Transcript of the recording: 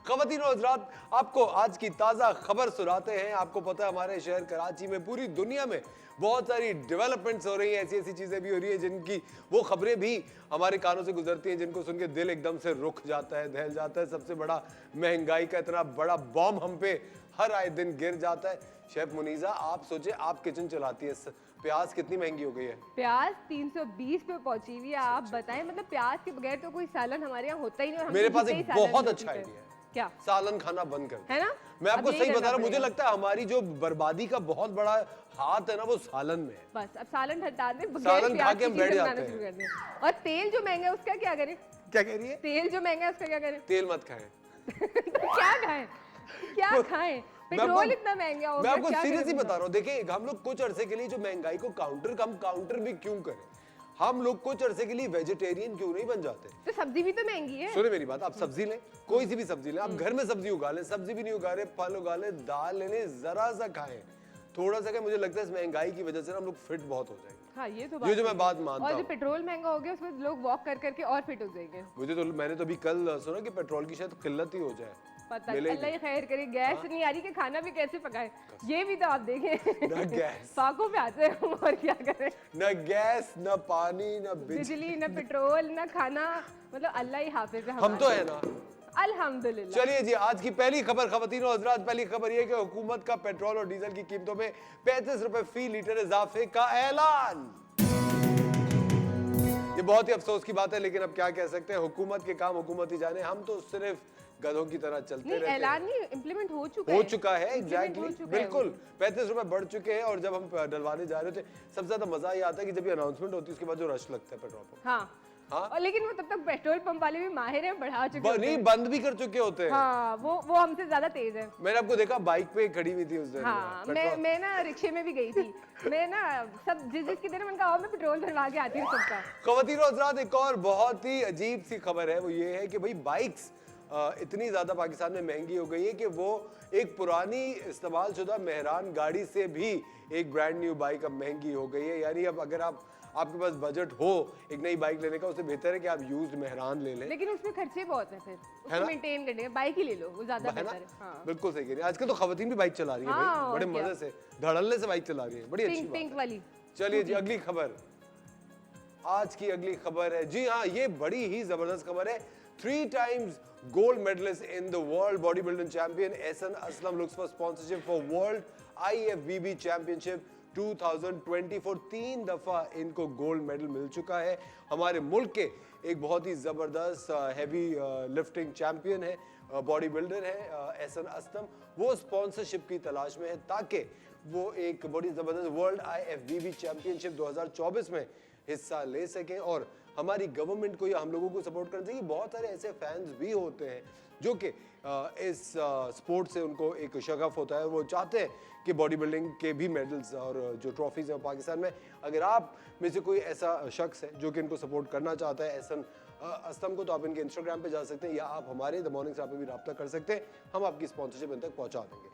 ख़वातीन और हज़रात, आपको आज की ताज़ा खबर सुनाते हैं। आपको पता है हमारे शहर कराची में, पूरी दुनिया में बहुत सारी डेवलपमेंट्स हो रही हैं, ऐसी ऐसी चीज़ें भी हो रही हैं जिनकी वो खबरें भी हमारे कानों से गुजरती हैं, जिनको सुन के दिल एकदम से रुक जाता है, दहल जाता है। सबसे बड़ा महंगाई का इतना बड़ा बॉम्ब हम पे हर आए दिन गिर जाता है। शेफ मुनीज़ा, आप सोचे, आप किचन चलाती है, प्याज कितनी महंगी हो गई है? प्याज 320 पे पहुंची हुई है। आप बताएं, मतलब प्याज के बगैर तो कोई सालन हमारे यहाँ होता ही नहीं। मेरे पास एक बहुत अच्छा आइडिया है। क्या? सालन खाना बंद कर है ना? मैं आपको सही बता रहा हूँ, मुझे लगता है हमारी जो बर्बादी का बहुत बड़ा हाथ है ना, वो सालन में है। बस अब सालन हटा दें, सालन खा के हम बैठ जाते हैं। और तेल जो महंगा है उसका क्या करें? क्या कह रही है? तेल जो महंगा है उसका क्या करें? तेल मत खाएं। तो क्या खाएं? क्या खाएं? पेट्रोल इतना महंगा हो गया। मैं आपको सीरियसली बता रहा हूँ, देखिए हम लोग कुछ अरसे के लिए जो महंगाई को काउंटर भी क्यों करें? हम लोग कुछ अरसे के लिए वेजिटेरियन क्यों नहीं बन जाते? तो सब्जी भी तो महंगी है। सुने मेरी बात, आप सब्जी लें, कोई सी भी सब्जी लें, आप घर में सब्जी उगा लें, सब्जी भी नहीं उगा रहे, फल उगा लें, दाल ले लें, जरा सा खाएं थोड़ा सा। मुझे लगता है इस महंगाई की वजह से हम लोग फिट बहुत हो जाएंगे। हाँ, ये तो बात ये जो मैं बात मानता हूँ। और जो पेट्रोल महंगा हो गया उसमें लोग वॉक कर करके और फिट हो जाएंगे। मैंने तो अभी कल सुना कि पेट्रोल की शायद किल्लत ही हो जाए। पता अल्लाह ही खैर करे। गैस नहीं आ रही कि खाना भी कैसे पकाए, ये भी तो आप देखें। ना गैस, फाकों पे आते हैं और क्या करें? ना गैस, ना पानी, ना बिजली, ना पेट्रोल, ना खाना। मतलब अल्लाह ही हाफिज है। हम तो है ना, अल्हम्दुलिल्लाह। चलिए जी, आज की पहली खबर ख़वातीन और हज़रात, पहली खबर यह कि हुकूमत का पेट्रोल और डीजल की कीमतों में 35 रुपए फी लीटर इजाफे का ऐलान। ये बहुत ही अफसोस की बात है, लेकिन अब क्या कह सकते हैं, हुकूमत के काम हुकूमत ही जाने। हम तो सिर्फ गधों की तरह चलते रहते हैं। ऐलान नहीं, इम्प्लीमेंट हो चुका है। एग्जैक्टली, बिल्कुल 35 रुपए बढ़ चुके हैं। और जब हम डलवाने जा रहे थे, सबसे ज्यादा मजा ये आता है कि जब ये अनाउंसमेंट होती है उसके बाद जो रश लगता है पेट्रोल पंप। हाँ। और लेकिन वो तब तक पेट्रोल पंप वाले भी माहिर हैं, बढ़ा चुके हैं। नहीं, बंद भी कर चुके होते हैं। हाँ, वो हमसे ज्यादा तेज है। मैंने आपको देखा बाइक पे खड़ी हुई थी उस दिन। हाँ, मैं ना रिक्शे में भी गई थी। मैं ना सब जिसकी तरह मैंने कहा मैं पेट्रोल भरवा के आती हूँ सबका। ख़वातीन और हज़रात, एक और बहुत ही अजीब सी खबर है, वो ये है कि भाई बाइक्स इतनी ज़्यादा पाकिस्तान में महंगी हो गई है कि वो एक पुरानी इस्तेमाल शुदा मेहरान गाड़ी से भी एक ब्रांड न्यू बाइक अब महंगी हो गई है। यानी अब अगर आपके पास बजट हो एक नई बाइक लेने का, उससे बेहतर है कि आप यूज्ड मेहरान ले लें। लेकिन उसमें खर्चे बहुत हैं, फिर उसको मेंटेन करने, बाइक ही ले लो, वो ज्यादा बेहतर है। हाँ। बिल्कुल सही कह रही है। आजकल तो ख़वातीन भी बाइक चला रही है। हाँ, बड़े मजे से, धड़ल्ले से बाइक चला रही है, बड़ी अच्छी बात पिंक वाली। चलिए जी, अगली खबर। आज की अगली खबर है, जी हाँ, ये बड़ी ही जबरदस्त खबर है। 3 times gold medalist in the world bodybuilding champion Ehsan Aslam looks for sponsorship for World IFBB Championship 2024। 3 दफा इनको गोल्ड मेडल मिल चुका है। हमारे मुल्क के एक बहुत ही जबरदस्त हैवी लिफ्टिंग चैंपियन है, बॉडी बिल्डर है एहसन असलम। वो स्पॉन्सरशिप की तलाश में है ताकि वो एक बड़ी जबरदस्त वर्ल्ड IFBB चैंपियनशिप 2024 में हिस्सा ले सकें। और हमारी गवर्नमेंट को या हम लोगों को सपोर्ट करना चाहिए। बहुत सारे ऐसे फैंस भी होते हैं जो कि इस स्पोर्ट से उनको एक शगफ होता है, वो चाहते हैं कि बॉडी बिल्डिंग के भी मेडल्स और जो ट्रॉफीज़ हैं पाकिस्तान में। अगर आप में से कोई ऐसा शख्स है जो कि इनको सपोर्ट करना चाहता है एहसन असलम को, तो आप इनके इंस्टाग्राम पे जा सकते हैं या आप हमारे द मॉर्निंग स्टार पे भी रब्ता कर सकते हैं। हम आपकी स्पॉन्सरशिप इन तक पहुँचा देंगे।